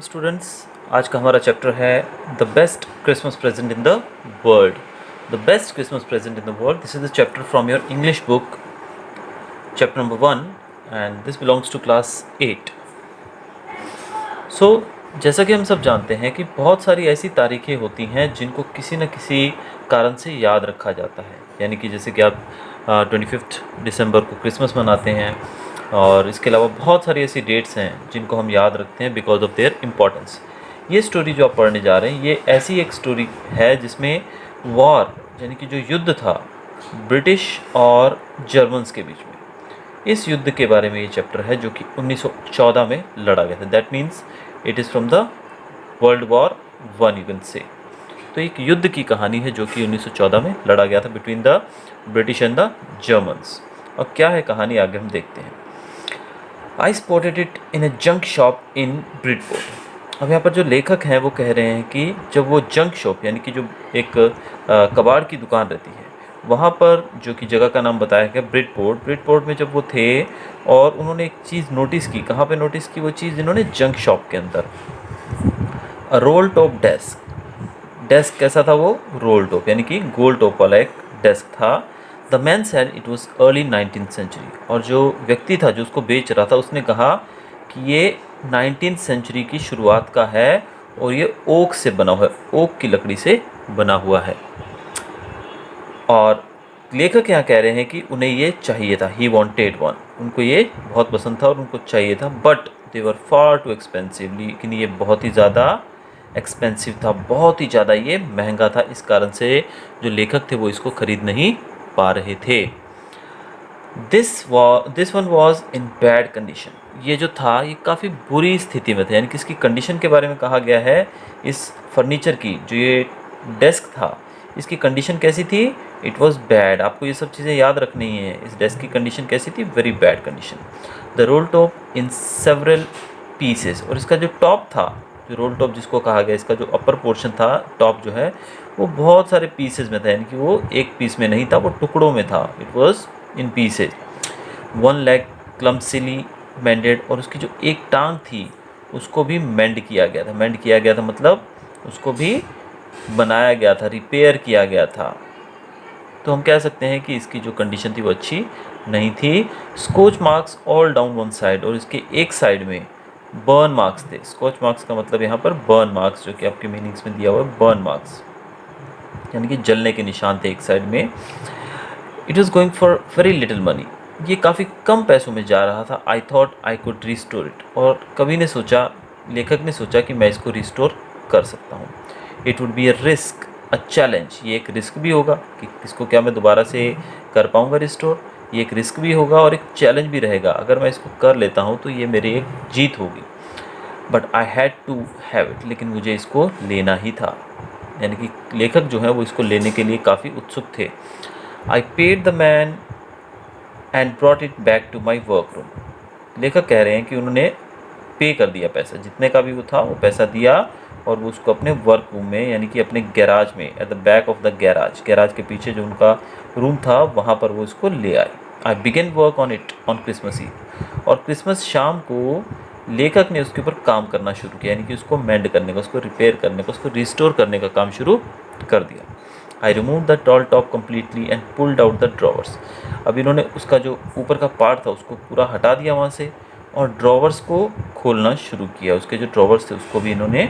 Students, आज का हमारा चैप्टर है the best Christmas present in the world. The best Christmas present in the world, this is the chapter from your English book, chapter number 1, and this belongs to class 8। सो जैसा कि हम सब जानते हैं कि बहुत सारी ऐसी तारीखें होती हैं जिनको किसी न किसी कारण से याद रखा जाता है। यानी कि जैसे कि आप 25 दिसंबर को क्रिसमस मनाते हैं, और इसके अलावा बहुत सारी ऐसी डेट्स हैं जिनको हम याद रखते हैं बिकॉज ऑफ देयर इम्पोर्टेंस। ये स्टोरी जो आप पढ़ने जा रहे हैं, ये ऐसी एक स्टोरी है जिसमें वॉर यानी कि जो युद्ध था ब्रिटिश और जर्मन्स के बीच में, इस युद्ध के बारे में ये चैप्टर है जो कि 1914 में लड़ा गया था। That means it is from the world war 1 you can say. तो एक युद्ध की कहानी है जो कि 1914 में लड़ा गया था between the British and the Germans. और क्या है कहानी, आगे हम देखते हैं। आई spotted it in A junk shop in Bridport. अब यहाँ पर जो लेखक हैं वो कह रहे हैं कि जब वो जंक शॉप यानी कि जो एक कबाड़ की दुकान रहती है, वहाँ पर जो कि जगह का नाम बताया गया ब्रिडपोर्ट में जब वो थे, और उन्होंने एक चीज़ नोटिस की। कहाँ पे नोटिस की वो चीज़? इन्होंने जंक शॉप के अंदर रोल टॉप डेस्क कैसा था वो? रोल टॉप यानी कि गोल टॉप वाला एक डेस्क था। The man said it was early 19th century. और जो व्यक्ति था जो उसको बेच रहा था, उसने कहा कि ये 19th सेंचुरी की शुरुआत का है और ये ओक से बना हुआ है, ओक की लकड़ी से बना हुआ है। और लेखक यहाँ कह रहे हैं कि उन्हें ये चाहिए था, ही वॉन्टेड वन, उनको ये बहुत पसंद था और उनको चाहिए था, but they were far too expensive, लेकिन ये बहुत ही ज़्यादा एक्सपेंसिव था, बहुत ही ज़्यादा ये महंगा था। इस कारण से जो लेखक थे वो इसको खरीद नहीं पा रहे थे। This one was in bad condition. ये जो था ये काफ़ी बुरी स्थिति में था, यानी कि इसकी कंडीशन के बारे में कहा गया है। इस फर्नीचर की जो ये डेस्क था, इसकी कंडीशन कैसी थी? It was bad. आपको ये सब चीज़ें याद रखनी है। इस डेस्क की कंडीशन कैसी थी? Very bad condition. The role top in several pieces. और इसका जो टॉप था, जो रोल टॉप जिसको कहा गया, इसका जो अपर पोर्शन था, टॉप जो है वो बहुत सारे पीसेस में था, यानी कि वो एक पीस में नहीं था, वो टुकड़ों में था। It was in pieces. One leg clumsily mended. और उसकी जो एक टांग थी उसको भी मेंड किया गया था। मेंड किया गया था मतलब उसको भी बनाया गया था, रिपेयर किया गया था। तो हम कह सकते हैं कि इसकी जो कंडीशन थी वो अच्छी नहीं थी। Scorch marks all down one side. और इसके एक साइड में बर्न मार्क्स थे। स्कॉच मार्क्स का मतलब यहाँ पर बर्न मार्क्स, जो कि आपके मीनिंग्स में दिया हुआ है, बर्न मार्क्स यानी कि जलने के निशान थे एक साइड में। It was going for very little money. ये काफ़ी कम पैसों में जा रहा था। I thought I could restore it. और कवि ने सोचा, लेखक ने सोचा कि मैं इसको रिस्टोर कर सकता हूँ। It would be a risk, a challenge. ये एक रिस्क भी होगा कि इसको क्या मैं दोबारा से कर पाऊँगा रिस्टोर। ये एक रिस्क भी होगा और एक चैलेंज भी रहेगा। अगर मैं इसको कर लेता हूँ तो ये मेरी एक जीत होगी। But I had to have it. लेकिन मुझे इसको लेना ही था। यानी कि लेखक जो है वो इसको लेने के लिए काफ़ी उत्सुक थे। I paid the man and brought it back to my work room. लेखक कह रहे हैं कि उन्होंने पे कर दिया पैसा, जितने का भी वो था वो पैसा दिया, और वो उसको अपने वर्क रूम में यानी कि अपने गैराज में, at the back of the garage के पीछे जो उनका रूम था वहाँ पर वो इसको ले आए। I began work on it on Christmas Eve. और क्रिसमस शाम को लेखक ने उसके ऊपर काम करना शुरू किया, यानी कि उसको मेंड करने का, उसको रिपेयर करने का, उसको रिस्टोर करने का काम शुरू कर दिया। I remove the tall top completely and pulled out the drawers. अब इन्होंने उसका जो ऊपर का पार्ट था उसको पूरा हटा दिया वहाँ से, और ड्रॉवर्स को खोलना शुरू किया। उसके जो ड्रॉवर्स थे उसको भी इन्होंने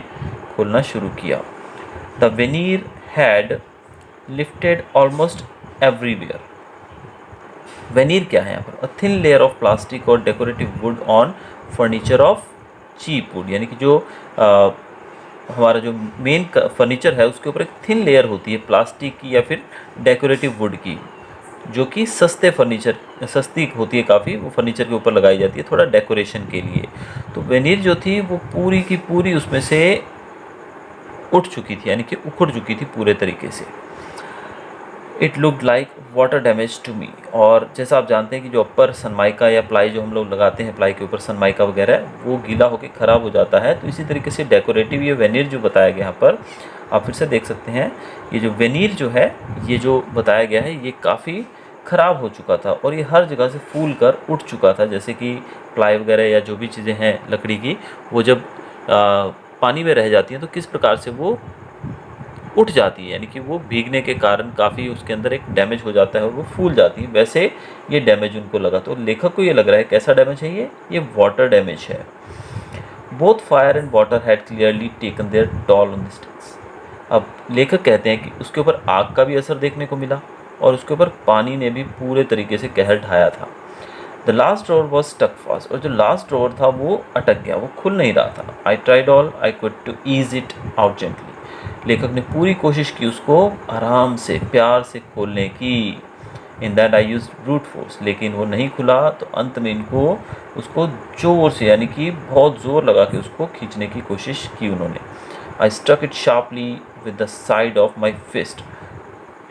खोलना शुरू किया। The veneer had lifted almost everywhere. Veneer क्या है यहाँ पर? A thin layer of plastic और decorative wood on furniture of cheap wood. यानी कि जो हमारा जो मेन फर्नीचर है उसके ऊपर एक थिन लेयर होती है प्लास्टिक की या फिर डेकोरेटिव वुड की, जो कि सस्ती होती है काफ़ी, वो फर्नीचर के ऊपर लगाई जाती है थोड़ा डेकोरेशन के लिए। तो वेनीर जो थी वो पूरी की पूरी उसमें से उठ चुकी थी, यानी कि उखड़ चुकी थी पूरे तरीके से। It looked like water damage to me. और जैसा आप जानते हैं कि जो अपर सनमाइका या प्लाई जो हम लोग लगाते हैं, प्लाई के ऊपर सनमाइका वगैरह, वो गीला होकर ख़राब हो जाता है। तो इसी तरीके से डेकोरेटिव ये वेनीर जो बताया गया यहाँ पर, आप फिर से देख सकते हैं, ये जो वेनीर जो है, ये जो बताया गया है, ये काफ़ी ख़राब हो चुका था और ये हर जगह से फूल कर उठ चुका था। जैसे कि प्लाई वगैरह या जो भी चीज़ें हैं लकड़ी की, वो जब पानी में रह जाती हैं तो किस प्रकार से वो उठ जाती है, यानी कि वो भीगने के कारण काफ़ी उसके अंदर एक डैमेज हो जाता है और वो फूल जाती है, वैसे ये डैमेज उनको लगा। तो लेखक को ये लग रहा है कैसा डैमेज है, ये वाटर डैमेज है। Both fire and water had clearly taken their toll on the sticks. अब लेखक कहते हैं कि उसके ऊपर आग का भी असर देखने को मिला और उसके ऊपर पानी ने भी पूरे तरीके से कहर ढाया था। The last drawer was stuck fast, और जो लास्ट ड्रॉवर था वो अटक गया, वो खुल नहीं रहा था। I tried all I could to ease it out gently. लेखक ने पूरी कोशिश की उसको आराम से प्यार से खोलने की। In that I use brute force, लेकिन वो नहीं खुला, तो अंत में इनको उसको ज़ोर से, यानी कि बहुत ज़ोर लगा के उसको खींचने की कोशिश की उन्होंने। I struck it sharply with the side of my fist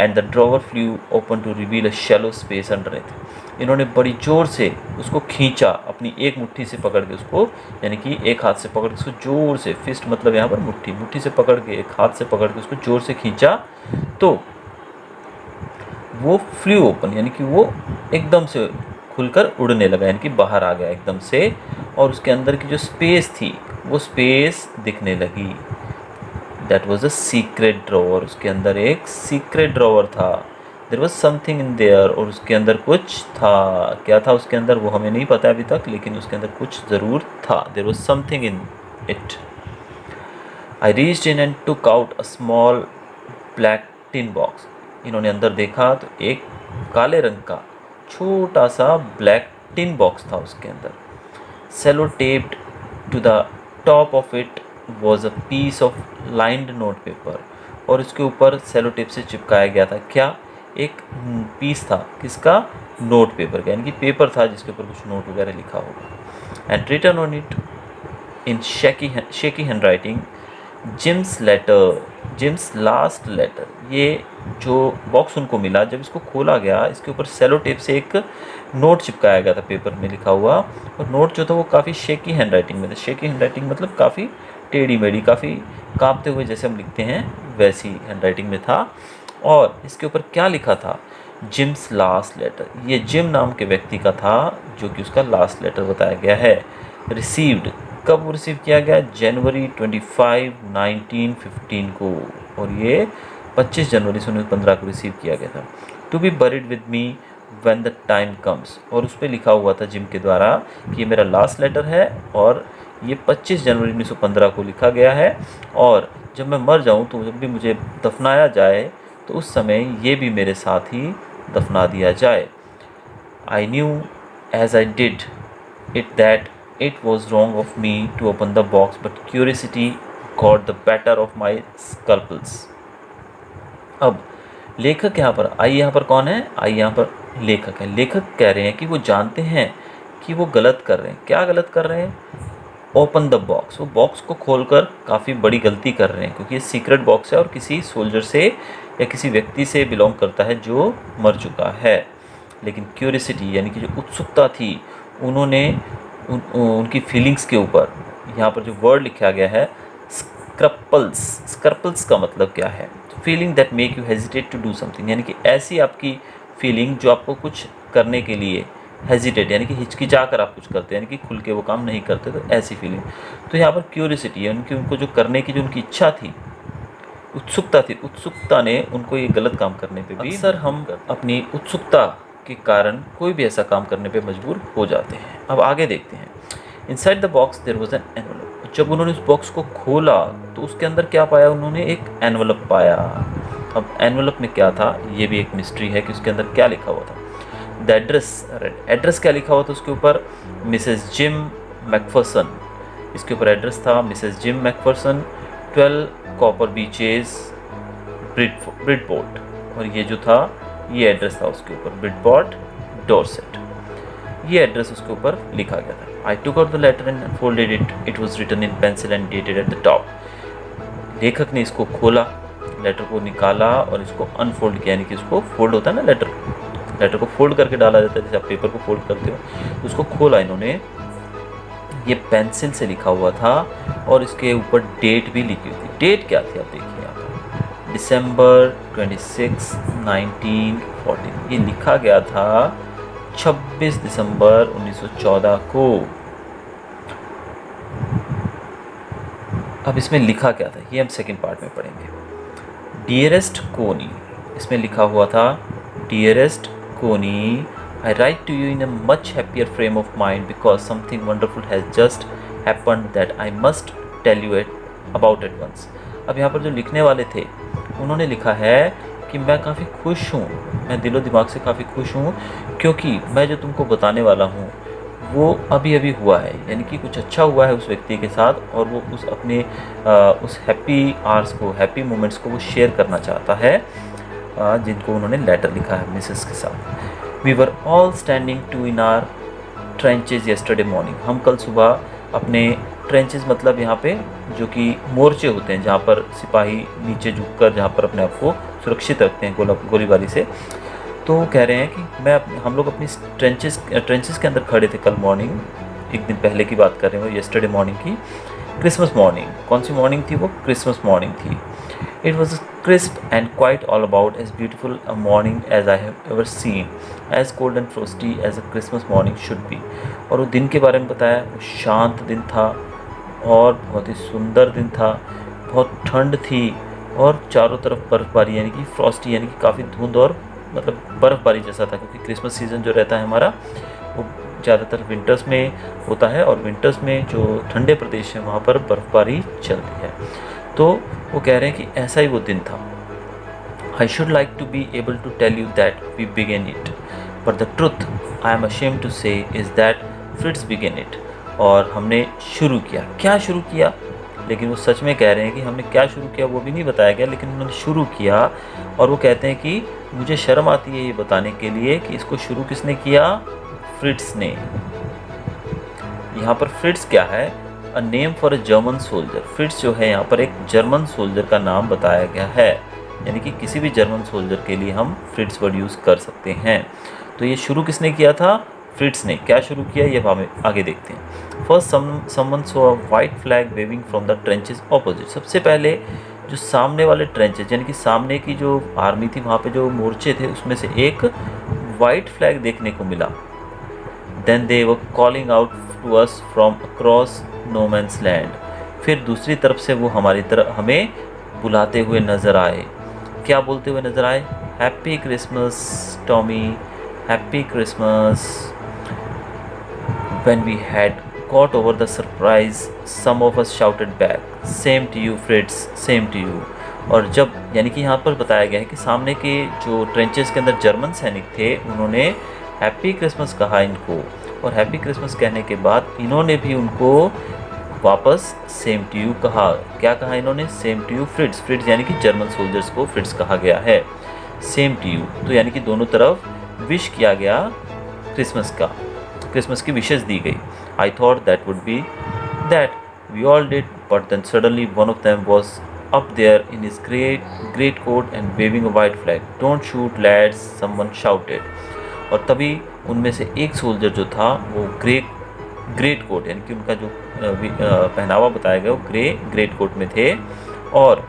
and the drawer flew open to reveal a shallow space underneath. इन्होंने बड़ी ज़ोर से उसको खींचा, अपनी एक मुट्ठी से पकड़ के उसको, यानी कि एक हाथ से पकड़ के उसको ज़ोर से, फिस्ट मतलब यहाँ पर मुट्ठी, मुट्ठी से पकड़ के, एक हाथ से पकड़ के उसको ज़ोर से खींचा, तो वो फ्लू ओपन, यानी कि वो एकदम से खुलकर उड़ने लगा, यानी कि बाहर आ गया एकदम से, और उसके अंदर की जो स्पेस थी वो स्पेस दिखने लगी। That was a secret drawer, उसके अंदर एक सीक्रेट ड्रॉवर था। There was something in their, और उसके अंदर कुछ था। क्या था उसके अंदर वो हमें नहीं पता अभी तक, लेकिन उसके अंदर कुछ ज़रूर था। There was something in it. I reached in and took out a small black tin box. इन्होंने अंदर देखा तो एक काले रंग का छोटा सा ब्लैक टिन बॉक्स था उसके अंदर। Sellotaped to the top of it was a piece of lined note paper, और उसके ऊपर सेलो टेप से चिपकाया गया था क्या, एक पीस था किसका, नोट पेपर का, यानी कि पेपर था जिसके ऊपर कुछ नोट वगैरह लिखा होगा। And written on it in shaky handwriting Jim's letter, Jim's last letter. ये जो बॉक्स उनको मिला, जब इसको खोला गया, इसके ऊपर सेलो टेप से एक नोट चिपकाया गया था पेपर में लिखा हुआ, और नोट जो था वो काफ़ी शेकी हैंड राइटिंग में था। शेकी हैंड राइटिंग मतलब काफ़ी टेढ़ी मेढ़ी, काफ़ी काँपते हुए जैसे हम लिखते हैं वैसी हैंड राइटिंग में था। और इसके ऊपर क्या लिखा था, जिम्स लास्ट लेटर। ये जिम नाम के व्यक्ति का था जो कि उसका लास्ट लेटर बताया गया है। रिसीव्ड, कब वो रिसीव किया गया, जनवरी 25, 1915 को, और ये 25 जनवरी 1915 को रिसीव किया गया था। To be buried with me when the time comes, और उस पर लिखा हुआ था जिम के द्वारा कि ये मेरा लास्ट लेटर है, और ये 25 जनवरी 1915 को लिखा गया है, और जब मैं मर जाऊँ तो जब भी मुझे दफनाया जाए तो उस समय ये भी मेरे साथ ही दफना दिया जाए। I knew as I did it that it was wrong of me to open the box, but curiosity got the better of my scruples. अब लेखक यहाँ पर, आई यहाँ पर कौन है, आई यहाँ पर लेखक है। लेखक कह रहे हैं कि वो जानते हैं कि वो गलत कर रहे हैं। क्या गलत कर रहे हैं, ओपन द बॉक्स, वो बॉक्स को खोलकर काफ़ी बड़ी गलती कर रहे हैं, क्योंकि ये सीक्रेट बॉक्स है और किसी सोल्जर से या किसी व्यक्ति से बिलोंग करता है जो मर चुका है। लेकिन क्यूरियसिटी, यानी कि जो उत्सुकता थी, उन्होंने उनकी फीलिंग्स के ऊपर, यहाँ पर जो वर्ड लिखा गया है स्क्रपल्स, स्क्रपल्स का मतलब क्या है, feeling that make you hesitate to do something, यानी कि ऐसी आपकी फीलिंग जो आपको कुछ करने के लिए हेजिटेट, यानी कि हिचकिचा कर आप कुछ करते हैं, यानी कि खुल के वो काम नहीं करते, तो ऐसी फीलिंग। तो यहाँ पर क्यूरियसिटी है उनकी, उनको जो करने की जो उनकी इच्छा थी, उत्सुकता थी, उत्सुकता ने उनको ये गलत काम करने पे भी, अक्सर हम अपनी उत्सुकता के कारण कोई भी ऐसा काम करने पे मजबूर हो जाते हैं। अब आगे देखते हैं। Inside the box there was an envelope. जब उन्होंने उस बॉक्स को खोला तो उसके अंदर क्या पाया, उन्होंने एक एनवलप पाया। अब एनवलप में क्या था, ये भी एक मिस्ट्री है कि उसके अंदर क्या लिखा हुआ था। द एड्रेस, एड्रेस क्या लिखा हुआ था उसके ऊपर, मिसेस जिम मैकफरसन। इसके ऊपर एड्रेस था Mrs gym McPherson, 12 copper beaches Bridport, और ये जो था ये एड्रेस था उसके ऊपर, ब्रिडपोर्ट डॉर्सेट, ये एड्रेस उसके ऊपर लिखा गया था। I took out the letter and folded it, it was written in pencil and dated at the top. लेखक ने इसको खोला, लेटर को निकाला और इसको अनफोल्ड किया, यानी कि इसको फोल्ड होता है ना, लेटर को फोल्ड करके डाला जाता है, जैसे आप पेपर को फोल्ड करते हो। उसको खोला इन्होंने, ये पेंसिल से लिखा हुआ था और इसके ऊपर डेट भी लिखी हुई थी। डेट क्या थी आप देखिए यहाँ पर, दिसंबर 26, 1914। ये लिखा गया था 26 दिसंबर 1914 को। अब इसमें लिखा क्या था ये हम सेकंड पार्ट में पढ़ेंगे। डियरेस्ट कोनी, इसमें लिखा हुआ था dearest Connie, I write to you in a much happier frame of mind because something wonderful has just happened that I must tell you it about at once. अब यहाँ पर जो लिखने वाले थे उन्होंने लिखा है कि मैं काफ़ी खुश हूँ, मैं दिलो दिमाग से काफ़ी खुश हूँ क्योंकि मैं जो तुमको बताने वाला हूँ वो अभी अभी हुआ है, यानी कि कुछ अच्छा हुआ है उस व्यक्ति के साथ और वो उस अपने उस हैप्पी आवर्स को, हैप्पी मोमेंट्स को वो शेयर करना चाहता है, जिनको उन्होंने लेटर लिखा है मिसेस के साथ। We were all standing to in our trenches yesterday morning, हम कल सुबह अपने ट्रेंचेज मतलब यहाँ पे जो कि मोर्चे होते हैं जहाँ पर सिपाही नीचे झुककर जहाँ पर अपने आप को सुरक्षित रखते हैं गोलीबारी से, तो वो कह रहे हैं कि हम लोग अपनी ट्रेंचेस के अंदर खड़े थे कल मॉर्निंग, एक दिन पहले की बात कर रहे हैं, येस्टरडे मॉर्निंग की, क्रिसमस मॉर्निंग। कौन सी मॉर्निंग थी वो? क्रिसमस मॉर्निंग थी। It was crisp and quite all about as beautiful a morning as I have ever seen, as cold and frosty as a Christmas morning should be. और वो दिन के बारे में बताया, वो शांत दिन था और बहुत ही सुंदर दिन था, बहुत ठंड थी और चारों तरफ बर्फ़बारी यानी कि फ्रॉस्टी यानी कि काफ़ी धुंध और मतलब बर्फ़बारी जैसा था, क्योंकि क्रिसमस सीज़न जो रहता है हमारा वो ज़्यादातर विंटर्स में होता है और विंटर्स में जो ठंडे प्रदेश हैं वहाँ पर बर्फ़बारी चलती है। तो वो कह रहे हैं कि ऐसा ही वो दिन था। I should like to be able to tell you that we began it but the truth I am ashamed to say is that Fritz began it. और हमने शुरू किया, क्या शुरू किया, लेकिन वो सच में कह रहे हैं कि हमने क्या शुरू किया वो भी नहीं बताया गया, लेकिन उन्होंने शुरू किया। और वो कहते हैं कि मुझे शर्म आती है ये बताने के लिए कि इसको शुरू किसने किया, फ्रिट्स ने। यहाँ पर फ्रिट्स क्या है? A name for a German soldier. फ्रिट्स जो है यहाँ पर एक जर्मन सोल्जर का नाम बताया गया है, यानी कि किसी भी जर्मन सोल्जर के लिए हम फ्रिट्स वर्ड यूज़ कर सकते हैं। तो ये शुरू किसने किया था? फ्रिट्स ने। क्या शुरू किया ये हम आगे देखते हैं। First someone saw a white flag waving from the trenches opposite. सबसे पहले जो सामने वाले ट्रेंचेस यानी कि सामने की जो आर्मी थी वहाँ पे जो मोर्चे थे उसमें से एक वाइट फ्लैग देखने को मिला। Then they were calling out to us from across no man's land. फिर दूसरी तरफ से वो हमारी तरफ हमें बुलाते हुए नज़र आए। क्या बोलते हुए नज़र आए? Happy Christmas Tommy, happy Christmas. When we had got over the surprise, some of us shouted back, "Same to you, Fritz, same to you." और जब यानी कि यहाँ पर बताया गया है कि सामने के जो ट्रेंचेस के अंदर जर्मन सैनिक थे उन्होंने हैप्पी क्रिसमस कहा इनको, और हैप्पी क्रिसमस कहने के बाद इन्होंने भी उनको वापस सेम टू यू कहा। क्या कहा इन्होंने? Same to you Fritz. Fritz यानी कि जर्मन सोल्जर्स को फ्रिट्स कहा गया है, सेम टू यू। तो यानी कि दोनों तरफ विश किया गया क्रिसमस का, क्रिसमस की विशेस दी गई। I thought that would be that we all did but then suddenly one of them was up there in his great coat and waving a white flag. Don't shoot lads, someone shouted. और तभी उनमें से एक soldier जो था वो great coat यानी कि उनका जो पहनावा बताया गया वो ग्रेट कोट में थे। और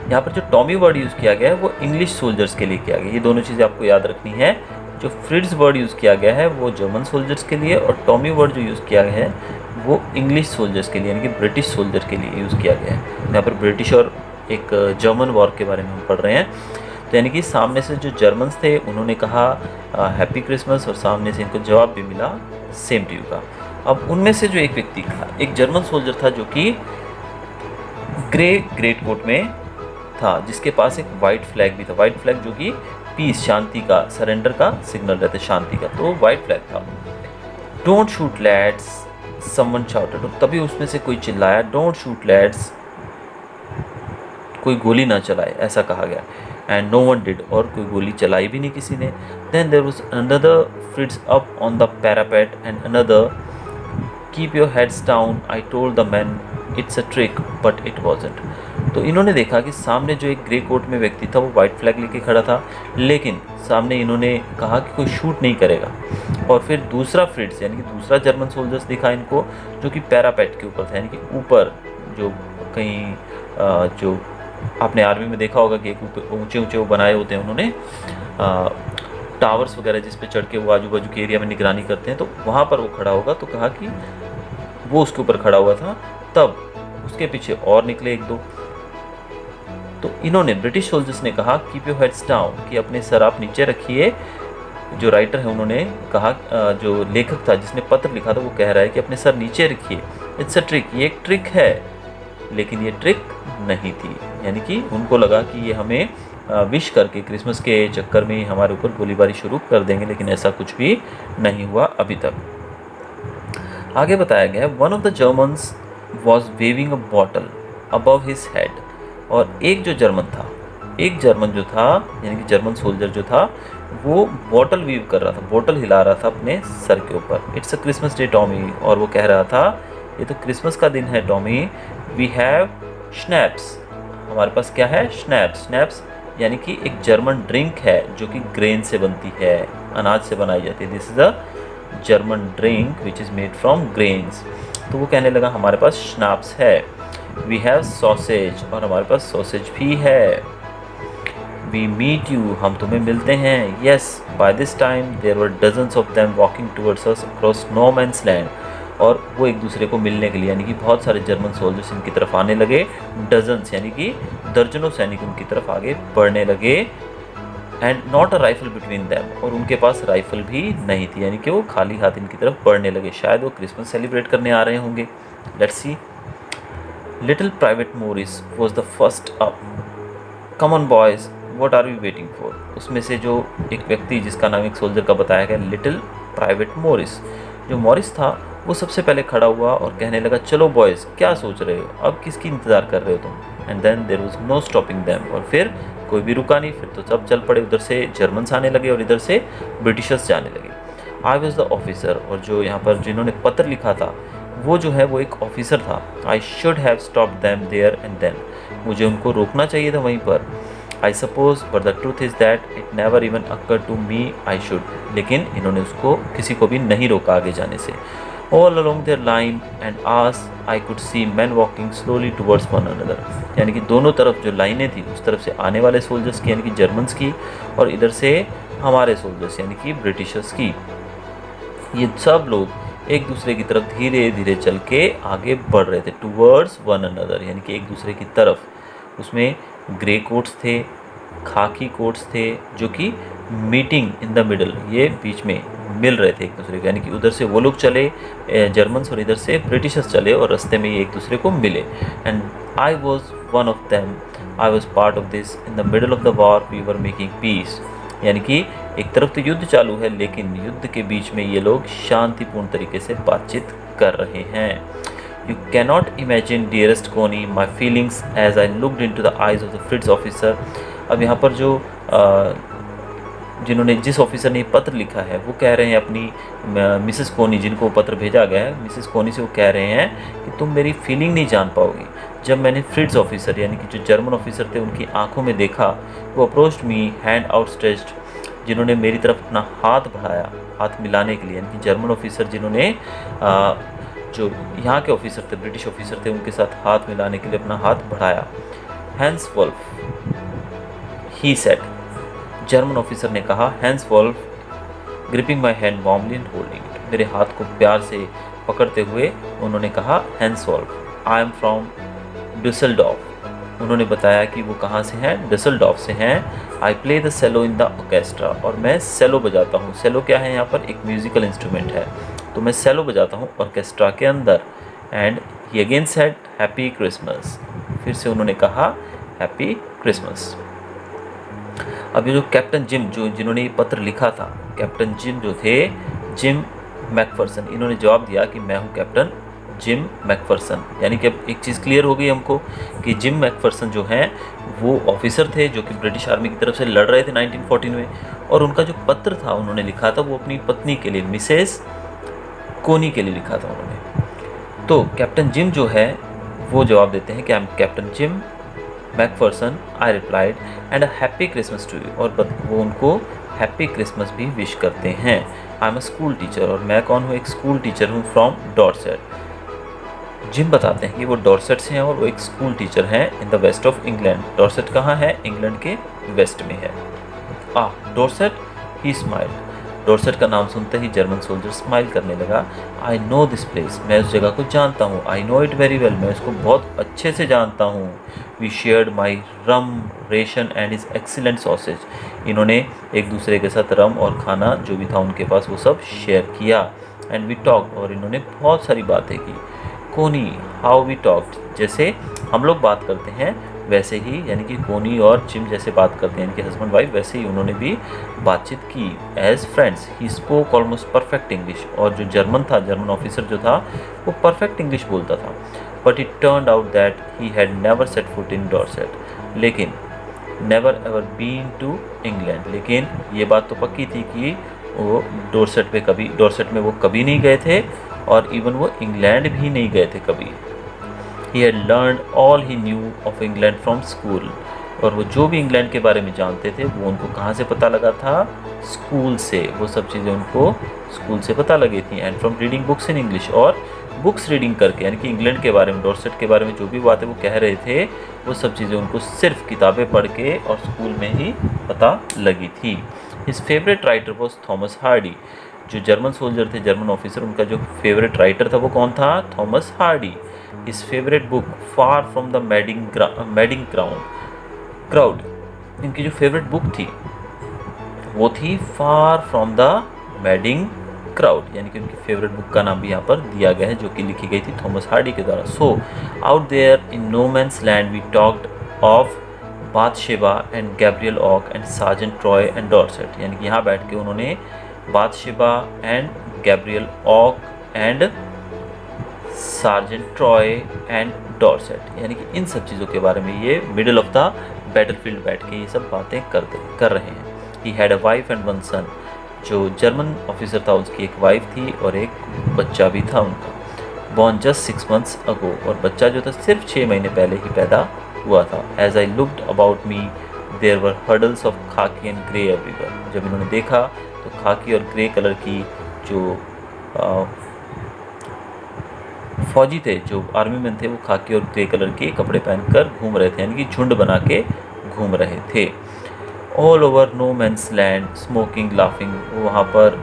यहाँ पर जो टॉमी वर्ड यूज़ किया गया है वो इंग्लिश सोल्जर्स के लिए किया गया। ये दोनों चीज़ें आपको याद रखनी है। जो फ्रिट्स वर्ड यूज़ किया गया है वो जर्मन सोल्जर्स के लिए, और टॉमी वर्ड जो यूज़ किया गया है वो इंग्लिश सोल्जर्स के लिए यानी कि ब्रिटिश सोल्जर के लिए यूज़ किया गया है। यहाँ पर ब्रिटिश और एक जर्मन वॉर के बारे में हम पढ़ रहे हैं। तो यानी कि सामने से जो जर्मन्स थे उन्होंने कहा हैप्पी क्रिसमस, और सामने से इनको जवाब भी मिला सेम टू यू का। अब उनमें से जो एक व्यक्ति था, एक जर्मन सोल्जर था जो कि ग्रेट कोट में था, जिसके पास एक वाइट फ्लैग भी था। वाइट फ्लैग जो कि पीस, शांति का, सरेंडर का सिग्नल रहता है, शांति का, तो वाइट फ्लैग था। Don't shoot lads, someone shouted. तभी उसमें से कोई चिल्लाया डोंट शूट लैड्स, कोई गोली ना चलाए, ऐसा कहा गया। एंड नो वन डिड, और कोई गोली चलाई भी नहीं किसी ने। Then there was another Fritz up on the parapet and another keep your heads down, I told the man it's a trick but it wasn't. तो इन्होंने देखा कि सामने जो एक ग्रे कोट में व्यक्ति था वो वाइट फ्लैग लेके खड़ा था, लेकिन सामने इन्होंने कहा कि कोई शूट नहीं करेगा। और फिर दूसरा फ्रिट्स यानी कि दूसरा जर्मन सोल्जर्स दिखा इनको, जो कि पैरापेट के ऊपर था, यानी कि ऊपर जो कहीं जो आपने आर्मी में देखा होगा कि एक ऊंचे ऊंचे वो बनाए होते हैं उन्होंने टावर्स वगैरह, जिस पे चढ़ के वो आजू बाजू के एरिया में निगरानी करते हैं, तो वहाँ पर वो खड़ा होगा। तो कहा कि वो उसके ऊपर खड़ा हुआ था। तब उसके पीछे और निकले एक दो। तो इन्होंने, ब्रिटिश सोल्जर्स ने कहा कीप योर हेड्स डाउन, कि अपने सर आप नीचे रखिए। जो राइटर है उन्होंने कहा, जो लेखक था जिसने पत्र लिखा था वो कह रहा है कि अपने सर नीचे रखिए, इट्स अ ट्रिक, ये एक ट्रिक है। लेकिन ये ट्रिक नहीं थी, यानी कि उनको लगा कि ये हमें विश करके क्रिसमस के चक्कर में हमारे ऊपर गोलीबारी शुरू कर देंगे, लेकिन ऐसा कुछ भी नहीं हुआ अभी तक। आगे बताया गया, one of the Germans was waving a bottle above his head, और एक जो जर्मन था, एक जर्मन जो था, यानी कि जर्मन सोल्जर जो था, वो बॉटल वीव कर रहा था, बॉटल हिला रहा था अपने सर के ऊपर। It's a Christmas day Tommy, और वो कह रहा था ये तो क्रिसमस का दिन है टॉमी, वी हैव स्नैप्स, हमारे पास क्या है, स्नैप्स। स्नैप्स यानी कि एक जर्मन ड्रिंक है जो कि ग्रेन से बनती है, अनाज से बनाई जाती है। This is a German drink which is made from grains. तो वो कहने लगा हमारे पास स्नैप्स है। वी हैव सॉसेज, और हमारे पास सॉसेज भी है। वी मीट यू, हम तुम्हें मिलते हैं। Yes, by this time there were dozens of them walking towards us across no man's land, और वो एक दूसरे को मिलने के लिए, यानी कि बहुत सारे जर्मन सोल्जर्स इनकी तरफ आने लगे, डजन्स यानी कि दर्जनों सैनिक उनकी तरफ आगे बढ़ने लगे। And not a rifle between them, और उनके पास राइफल भी नहीं थी, यानी कि वो खाली हाथ इनकी तरफ बढ़ने लगे। शायद वो क्रिसमस सेलिब्रेट करने आ रहे होंगे। Let's see. Little private Morris was the first up, come on boys what are we waiting for. उसमें से जो एक व्यक्ति जिसका नाम एक सोल्जर का बताया गया, लिटिल प्राइवेट मोरिस, जो मॉरिस था वो सबसे पहले खड़ा हुआ और कहने लगा चलो बॉयज़, क्या सोच रहे हो, अब किसकी इंतज़ार कर रहे हो तुम। And then there was no stopping them, और फिर कोई भी रुका नहीं, फिर तो सब चल पड़े। उधर से जर्मन्स आने लगे और इधर से ब्रिटिशर्स जाने लगे। आई वॉज द ऑफिसर, और जो यहाँ पर जिन्होंने पत्र लिखा था वो जो है वो एक ऑफिसर था। I should have stop them there and then, मुझे उनको रोकना चाहिए था वहीं पर। I suppose but the truth is that it never even occur to me I should, लेकिन इन्होंने उसको किसी को भी नहीं रोका आगे जाने से। All along their line and as I could see men walking slowly towards one another, यानी कि दोनों तरफ जो लाइनें थी, उस तरफ से आने वाले सोल्जर्स की यानी कि जर्मन्स की, और इधर से हमारे सोल्जर्स यानी कि ब्रिटिशर्स की, ये सब लोग एक दूसरे की तरफ धीरे धीरे चल के आगे बढ़ रहे थे। टूवर्ड्स वन अनदर यानी कि एक दूसरे की तरफ। उसमें ग्रे कोट्स थे, खाकी कोट्स थे, जो कि मीटिंग इन द मिडल, ये बीच में मिल रहे थे एक दूसरे को, यानी कि उधर से वो लोग चले जर्मन्स और इधर से ब्रिटिशर्स चले, और रास्ते में ये एक दूसरे को मिले। And I was one of them, I was part of this, in the middle of the war we were making peace, यानी कि एक तरफ तो युद्ध चालू है, लेकिन युद्ध के बीच में ये लोग शांतिपूर्ण तरीके से बातचीत कर रहे हैं। You cannot imagine dearest Connie my feelings as I looked into the eyes of the Fritz officer. अब यहाँ पर जो जिन्होंने, जिस ऑफिसर ने पत्र लिखा है, वो कह रहे हैं अपनी मिसेस कोनी, जिनको पत्र भेजा गया है, मिसेस कोनी से वो कह रहे हैं कि तुम मेरी फीलिंग नहीं जान पाओगी। जब मैंने फ्रिट्स ऑफिसर यानी कि जो जर्मन ऑफिसर थे उनकी आंखों में देखा, वो अप्रोच्ड मी हैंड आउटस्ट्रेच्ड, जिन्होंने मेरी तरफ अपना हाथ बढ़ाया हाथ मिलाने के लिए, यानी कि जर्मन ऑफिसर जिन्होंने जो यहाँ के ऑफिसर थे, ब्रिटिश ऑफिसर थे, उनके साथ हाथ मिलाने के लिए अपना हाथ बढ़ाया। Hans Wolf he said, German officer ने कहा, Hans Wolf gripping my hand warmly and holding it, मेरे हाथ को प्यार से पकड़ते हुए उन्होंने कहा, Hans Wolf I am from Dusseldorf. उन्होंने बताया कि वो कहाँ से हैं, डुसेलडॉर्फ से हैं। I play the cello in the orchestra, और मैं सेलो बजाता हूँ। सेलो क्या है, यहाँ पर एक म्यूज़िकल इंस्ट्रूमेंट है, तो मैं सेलो बजाता हूँ ऑर्केस्ट्रा के अंदर। And he again said happy Christmas, फिर से उन्होंने कहा हैप्पी क्रिसमस। अब ये जो कैप्टन जिम, जो जिन्होंने ये पत्र लिखा था, कैप्टन जिम जो थे, जिम मैकफर्सन, इन्होंने जवाब दिया कि मैं हूँ कैप्टन जिम मैकफर्सन। यानी कि अब एक चीज़ क्लियर हो गई हमको कि जिम मैकफर्सन जो हैं वो ऑफिसर थे जो कि ब्रिटिश आर्मी की तरफ से लड़ रहे थे 1914 में, और उनका जो पत्र था उन्होंने लिखा था वो अपनी पत्नी के लिए, मिसेस कोनी के लिए लिखा था उन्होंने। तो कैप्टन जिम जो है वो जवाब देते हैं कि I am captain Jim McPherson, I replied and a happy Christmas to you, और वो उनको हैप्पी क्रिसमस भी विश करते हैं। I am a school teacher, और मैं कौन हूँ, एक स्कूल टीचर हूँ फ्रॉम डॉर्सेट। जिम बताते हैं कि वो डॉर्सेट से हैं और वो एक स्कूल टीचर हैं in the west of England. Dorset कहाँ है, इंग्लैंड के वेस्ट में है। डॉर्सेट, ही स्माइल्ड, डॉर्सेट का नाम सुनते ही जर्मन सोल्जर स्माइल करने लगा। आई नो दिस प्लेस, मैं उस जगह को जानता हूँ। I know it very well, मैं उसको बहुत अच्छे से जानता हूँ। We shared my rum ration and is excellent sausage. इन्होंने एक दूसरे के साथ रम और खाना जो भी था उनके पास वो सब शेयर किया। एंड वी टॉक, और इन्होंने बहुत सारी बातें की। कोनी, हाउ वी टॉक्ड, जैसे हम लोग बात करते हैं वैसे ही, यानी कि कोनी और जिम जैसे बात करते हैं इनके हस्बैंड वाइफ, वैसे ही उन्होंने भी बातचीत की। As friends he spoke almost perfect English, और जो जर्मन था, जर्मन ऑफिसर जो था, वो परफेक्ट इंग्लिश बोलता था। But it turned out that he had never set foot in Dorset, लेकिन never ever been to England, लेकिन ये बात तो पक्की थी कि वो डॉर्सेट में वो कभी नहीं गए थे, और इवन वो इंग्लैंड भी नहीं गए थे कभी। He had learned all he knew of England from school, और वो जो भी इंग्लैंड के बारे में जानते थे वो उनको कहाँ से पता लगा था? स्कूल से, वो सब चीज़ें उनको स्कूल से पता लगी थी। And from reading books in English, और बुक्स रीडिंग करके, यानी कि इंग्लैंड के बारे में, डॉर्सेट के बारे में जो भी बातें वो कह रहे थे वो सब चीज़ें उनको सिर्फ किताबें पढ़ के और स्कूल में ही पता लगी थी। His favourite writer was Thomas Hardy, जो जर्मन सोल्जर थे, जर्मन ऑफिसर, उनका जो फेवरेट राइटर था वो कौन था? Thomas Hardy. His favorite book, Far from the Madding Crowd, इनकी जो फेवरेट बुक थी वो थी far from the madding crowd, यानी कि उनकी फेवरेट बुक का नाम भी यहाँ पर दिया गया है, जो कि लिखी गई थी थॉमस हार्डी के द्वारा। So out there in no man's land we talked of Bathsheba and Gabriel Oak and Sergeant Troy and Dorset, यानी कि यहाँ बैठ के उन्होंने Bathsheba and Gabriel Oak and Sergeant Troy and Dorset, यानी कि इन सब चीज़ों के बारे में ये मिडिल ऑफ द बैटलफील्ड बैठ के ये सब बातें कर रहे हैं। He had a wife and one son, जो जर्मन ऑफिसर था उसकी एक वाइफ थी और एक बच्चा भी था उनका। बॉर्न जस्ट 6 months अगो, और बच्चा जो था सिर्फ 6 महीने पहले ही पैदा हुआ था। As I looked about me there were hurdles of khaki and grey everywhere, जब इन्होंने देखा तो खाकी और ग्रे कलर की जो फौजी थे, जो आर्मी मैन थे, वो खाकी और ग्रे कलर के कपड़े पहनकर घूम रहे थे, यानी कि झुंड बना के घूम रहे थे। All over no man's land smoking laughing, वो वहाँ पर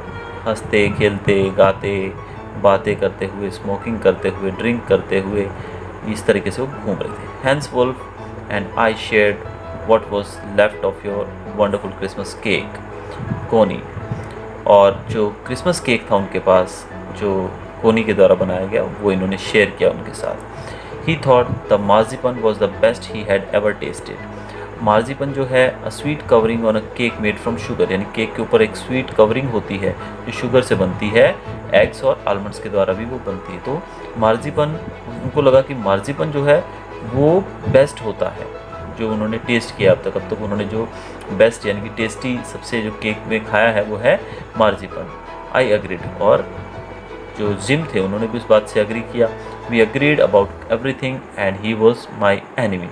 हंसते खेलते गाते बातें करते हुए, स्मोकिंग करते हुए, ड्रिंक करते हुए, इस तरीके से वो घूम रहे थे। Hans Wolf and I shared what was left of your wonderful Christmas cake, Connie, और जो क्रिसमस केक था उनके पास, जो कोनी के द्वारा बनाया गया, वो इन्होंने शेयर किया उनके साथ। He thought the marzipan was the best he had ever tasted. Marzipan जो है a sweet covering on a cake made from sugar, यानी केक के ऊपर एक स्वीट कवरिंग होती है जो शुगर से बनती है, एग्स और आलमंड्स के द्वारा भी वो बनती है। तो मार्जिपन, उनको लगा कि मार्जिपन जो है वो बेस्ट होता है, जो उन्होंने टेस्ट किया अब तक उन्होंने जो बेस्ट यानी कि टेस्टी सबसे जो केक में खाया है वो है मार्जिपन। आई अग्रीड, और जो जिम थे उन्होंने भी उस बात से अग्री किया। We agreed about everything and he was my enemy,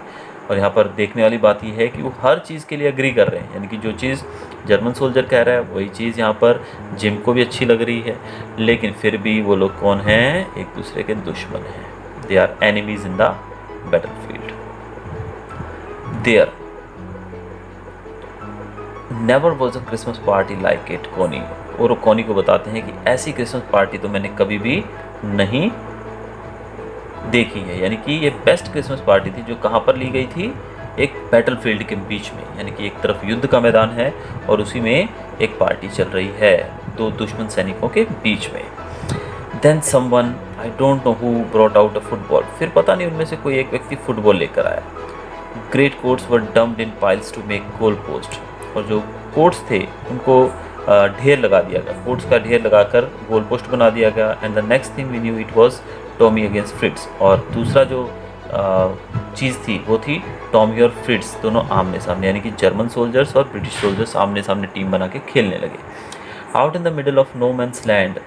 और यहाँ पर देखने वाली बात यह है कि वो हर चीज़ के लिए अग्री कर रहे हैं, यानी कि जो चीज़ जर्मन सोल्जर कह रहा है वही चीज़ यहाँ पर जिम को भी अच्छी लग रही है, लेकिन फिर भी वो लोग कौन हैं? एक दूसरे के दुश्मन हैं। They are enemies in the battlefield. There never was a Christmas party like it, Connie, और कोनी को बताते हैं कि ऐसी क्रिसमस पार्टी तो मैंने कभी भी नहीं देखी है, यानी कि ये बेस्ट क्रिसमस पार्टी थी जो कहाँ पर ली गई थी? एक बैटलफील्ड के बीच में, यानी कि एक तरफ युद्ध का मैदान है और उसी में एक पार्टी चल रही है दो दुश्मन सैनिकों के बीच में। Then someone, I don't know who, brought out a football, फिर पता नहीं उनमें से कोई एक व्यक्ति फुटबॉल लेकर आया। Great coats were dumped in piles to make goal post, और जो कोट्स थे उनको ढेर लगा दिया गया, कोट्स का ढेर लगाकर गोल पोस्ट बना दिया गया। And the next thing we knew it was Tommy against Fritz, और दूसरा जो चीज़ थी वो थी टॉमी और फ्रिट्स दोनों आमने सामने, यानी कि जर्मन सोल्जर्स और ब्रिटिश सोल्जर्स आमने सामने टीम बना के खेलने लगे। Out in the middle of no man's land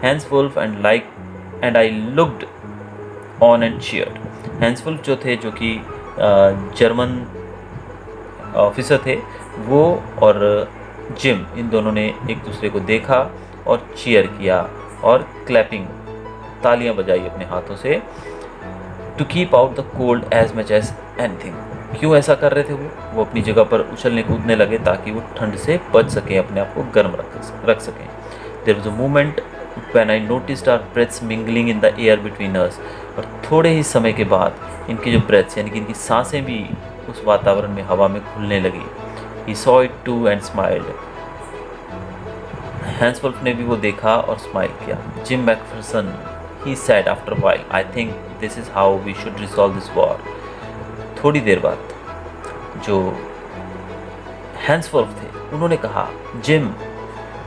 Hans Wolf and I looked on and cheered. Hans Wolf जो थे, जो कि जर्मन ऑफिसर थे, वो और जिम, इन दोनों ने एक दूसरे को देखा और चीयर किया और क्लैपिंग, तालियां बजाई अपने हाथों से। To keep out the cold as much as anything, क्यों ऐसा कर रहे थे वो अपनी जगह पर उछलने कूदने लगे ताकि वो ठंड से बच सकें, अपने आप को गर्म रख सकें। There was a moment when I noticed our breaths mingling in the air between us. और थोड़े ही समय के बाद इनकी जो ब्रेथ्स यानी कि इनकी सांसें भी उस वातावरण में, हवा में घुलने लगी। He saw it too and smiled. Hans Wolf ने भी वो देखा और स्माइल किया। Jim McPherson, he said after while, I think this is how we should resolve this war. थोड़ी देर बाद जो हैंसवुल्फ थे उन्होंने कहा, जिम,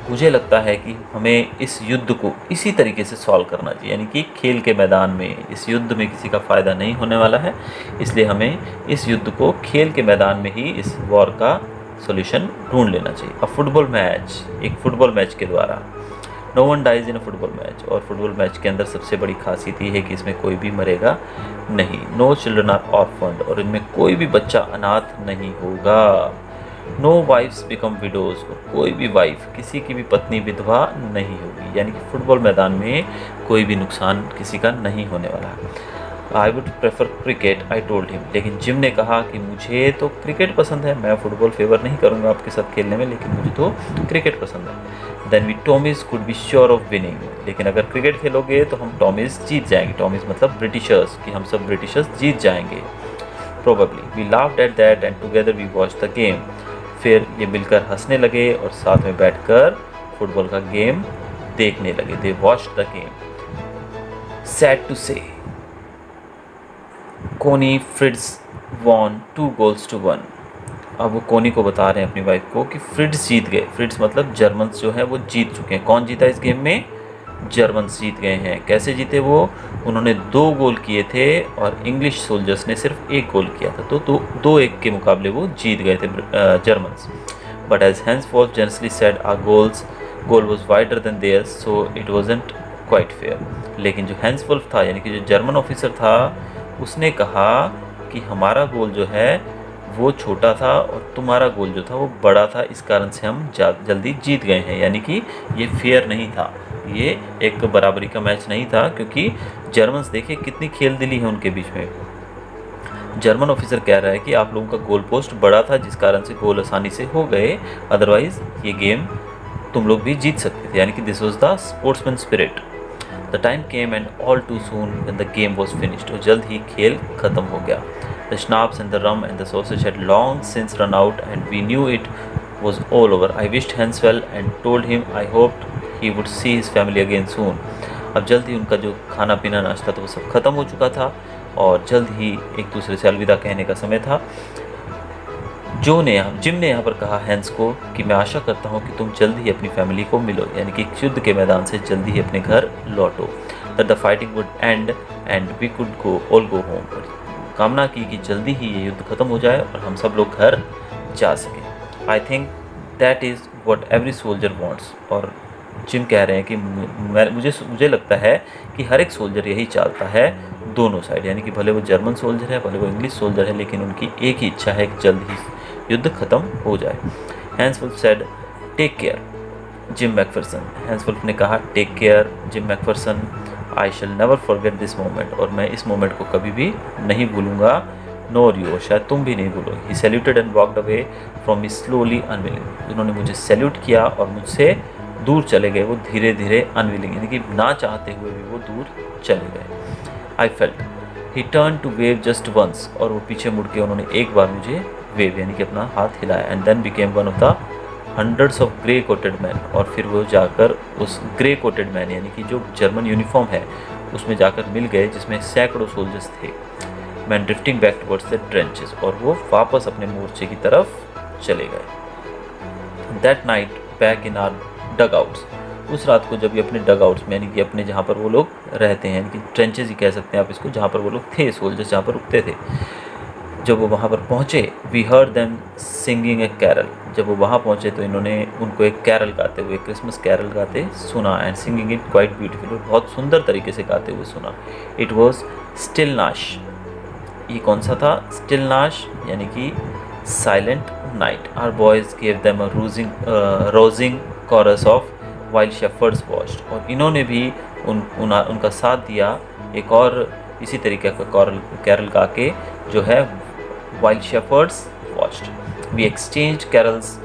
मुझे लगता है कि हमें इस युद्ध को इसी तरीके से सॉल्व करना चाहिए, यानी कि खेल के मैदान में इस युद्ध में किसी का फ़ायदा नहीं होने वाला है, इसलिए हमें इस युद्ध को खेल के मैदान में ही इस वॉर का सॉल्यूशन ढूंढ लेना चाहिए। अ फुटबॉल मैच, एक फुटबॉल मैच के द्वारा। No one dies in a football match. और फुटबॉल मैच के अंदर सबसे बड़ी खासियत ये है कि इसमें कोई भी मरेगा नहीं। No children are orphaned. और इनमें कोई भी बच्चा अनाथ नहीं होगा। No wifes become widows. और कोई भी वाइफ, किसी की भी पत्नी विधवा नहीं होगी, यानी कि फुटबॉल मैदान में कोई भी नुकसान किसी का नहीं होने वाला है। I would prefer cricket, I told him. लेकिन जिम ने कहा कि मुझे तो क्रिकेट पसंद है, मैं फुटबॉल फेवर नहीं करूँगा आपके साथ खेलने में, लेकिन मुझे तो क्रिकेट पसंद है। Then we Tommies could be sure of winning. लेकिन अगर क्रिकेट खेलोगे तो हम टॉमीज जीत जाएंगे। टॉमीज मतलब ब्रिटिशर्स, कि हम सब ब्रिटिशर्स जीत जाएंगे probably. We laughed at that and together we watch the game. फिर ये मिलकर हंसने लगे और साथ में बैठकर फुटबॉल का गेम देखने लगे। They watch the game. Sad to say, Connie फ्रिड्स von 2 goals to 1। अब वो कोनी को बता रहे हैं अपनी वाइफ को कि फ्रिड्स जीत गए। फ्रिड्स मतलब जर्मन्स जो है वो जीत चुके हैं। कौन जीता इस गेम में? जर्मन्स जीत गए हैं। कैसे जीते वो? उन्होंने 2 गोल किए थे और इंग्लिश सोल्जर्स ने सिर्फ 1 गोल किया था, तो 2-1 के मुकाबले वो जीत गए थे Germans. But as Hans Wolf generally said, our goal was wider than theirs, so it wasn't quite fair. लेकिन जो हैंसवुल्फ था, यानी कि जो जर्मन ऑफिसर था, उसने कहा कि हमारा गोल जो है वो छोटा था और तुम्हारा गोल जो था वो बड़ा था, इस कारण से हम जल्दी जीत गए हैं। यानी कि ये फेयर नहीं था, ये एक बराबरी का मैच नहीं था, क्योंकि जर्मन्स देखिए कितनी खेलदिली है उनके बीच में। जर्मन ऑफिसर कह रहा है कि आप लोगों का गोल पोस्ट बड़ा था, जिस कारण से गोल आसानी से हो गए, अदरवाइज ये गेम तुम लोग भी जीत सकते थे। यानी कि this was the sportsman spirit. The time came and all too soon when the game was finished. और जल्द ही खेल खत्म हो गया। The schnapps and the rum and the sausage had long since run out and we knew it was all over. I wished Hans well and told him I hoped he would see his family again soon. अब जल्द ही उनका जो खाना पीना नाश्ता था वो सब खत्म हो चुका था और जल्द ही एक दूसरे से अलविदा कहने का समय था। जिम ने यहाँ पर कहा हैंस को कि मैं आशा करता हूँ कि तुम जल्द ही अपनी फैमिली को मिलो, यानी कि युद्ध के मैदान से जल्दी ही अपने घर लौटो। That the fighting would end and we could all go home. कामना की कि जल्दी ही ये युद्ध खत्म हो जाए और हम सब लोग घर जा सकें। I think that is what every soldier wants. और जिम कह रहे हैं कि मुझे लगता है कि हर एक सोल्जर यही चाहता है, दोनों साइड, यानी कि भले वो जर्मन सोल्जर है, भले वो इंग्लिश सोल्जर है, लेकिन उनकी एक ही इच्छा है कि जल्द ही युद्ध खत्म हो जाए। Hans Wolf said, take care Jim McPherson. Hans Wolf ने कहा, take care Jim McPherson, I shall never forget this moment. और मैं इस मोमेंट को कभी भी नहीं भूलूंगा, नोर यू, शायद तुम भी नहीं भूलो। He saluted and walked away from me slowly unwilling. उन्होंने मुझे सैल्यूट किया और मुझसे दूर चले गए, वो धीरे धीरे अनविलिंग, यानी कि ना चाहते हुए भी वो दूर चले गए। I felt he turn to wave just once. और वो पीछे मुड़ के उन्होंने एक बार मुझे वेव, यानी कि अपना हाथ हिलाया। And then became one of the hundreds of grey coated man. और फिर वो जाकर उस ग्रे कोटेड मैन, यानी कि जो जर्मन यूनिफॉर्म है, उसमें जाकर मिल गए, जिसमें सैकड़ों सोल्जर्स थे। Man drifting back towards the trenches. और वो वापस अपने मोर्चे की तरफ चले गए। That night back in our dugouts. उस रात को जब ये अपने डग आउट्स में, यानी कि अपने जहाँ पर वो लोग रहते हैं, यानी कि ट्रेंचेस ही कह सकते हैं आप इसको, जहाँ पर वो लोग थे, सोल्जर्स जहाँ पर रुकते थे, जब वो वहाँ पर पहुँचे, we heard them singing a carol. जब वो वहाँ पहुँचे तो इन्होंने उनको एक कैरल गाते हुए, क्रिसमस कैरल गाते सुना। And singing it quite beautiful, बहुत सुंदर तरीके से गाते हुए सुना। इट वॉज स्टिल नाश। ये कौन सा था? स्टिल नाश, यानी कि silent night. Our boys gave them a rousing chorus of while shepherds watched. और इन्होंने भी उनका साथ दिया एक और इसी तरीके का कैरल गा के, जो है while shepherds watched. We exchanged carols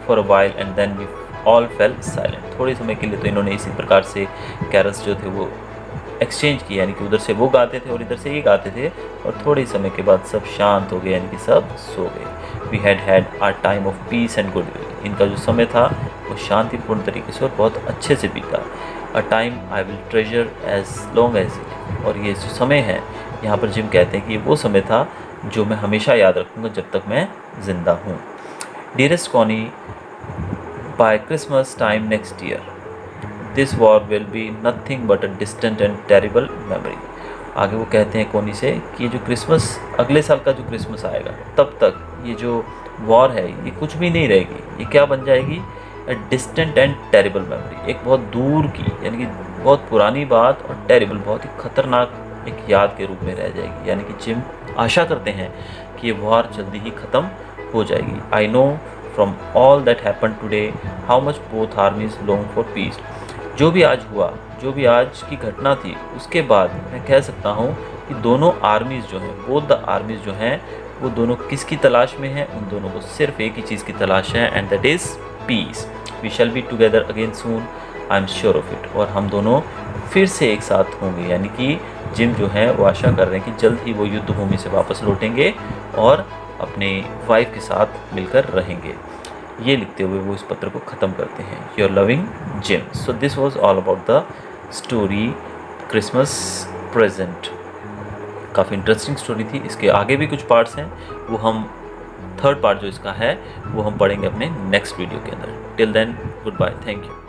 for a while and then we all fell silent. थोड़े समय के लिए तो इन्होंने इसी प्रकार से कैरल्स जो थे वो एक्सचेंज किए, यानी कि उधर से वो गाते थे और इधर से ये गाते थे, और थोड़े समय के बाद सब शांत हो गए, यानी कि सब सो गए। We had had our time of peace and goodwill. इनका जो समय था वो शांतिपूर्ण तरीके से और बहुत अच्छे से बीता। A time I will treasure as long as it. और ये जो समय है, यहाँ पर जिम कहते हैं कि ये वो समय था जो मैं हमेशा याद रखूँगा जब तक मैं ज़िंदा हूँ। Dearest Connie, by Christmas time next year this war will be nothing but a distant and terrible memory. आगे वो कहते हैं कोनी से कि ये जो क्रिसमस, अगले साल का जो क्रिसमस आएगा, तब तक ये जो वॉर है ये कुछ भी नहीं रहेगी। ये क्या बन जाएगी? अ डिस्टेंट एंड टेरिबल मेमोरी, एक बहुत दूर की, यानी कि बहुत पुरानी बात, और टेरिबल, बहुत ही खतरनाक एक याद के रूप में रह जाएगी। यानी कि जिम आशा करते हैं कि ये वॉर जल्दी ही ख़त्म हो जाएगी। I know from all that happen today how much both आर्मीज long for piece. जो भी आज हुआ, जो भी आज की घटना थी, उसके बाद मैं कह सकता हूँ कि दोनों आर्मीज़ जो हैं, बोथ द आर्मीज़ जो हैं, वो दोनों किसकी तलाश में हैं? उन दोनों को सिर्फ एक ही चीज़ की तलाश है, and that is peace. We shall be together again soon, I am sure of it. और हम दोनों फिर से एक साथ होंगे, यानी कि जिम जो है वो आशा कर रहे हैं कि जल्द ही वो युद्ध भूमि से वापस लौटेंगे और अपने वाइफ के साथ मिलकर रहेंगे। ये लिखते हुए वो इस पत्र को ख़त्म करते हैं। Your loving gym. So this was all about the story Christmas present. काफ़ी इंटरेस्टिंग स्टोरी थी। इसके आगे भी कुछ पार्ट्स हैं, वो हम थर्ड पार्ट जो इसका है वो हम पढ़ेंगे अपने नेक्स्ट वीडियो के अंदर। Till then, goodbye, thank you.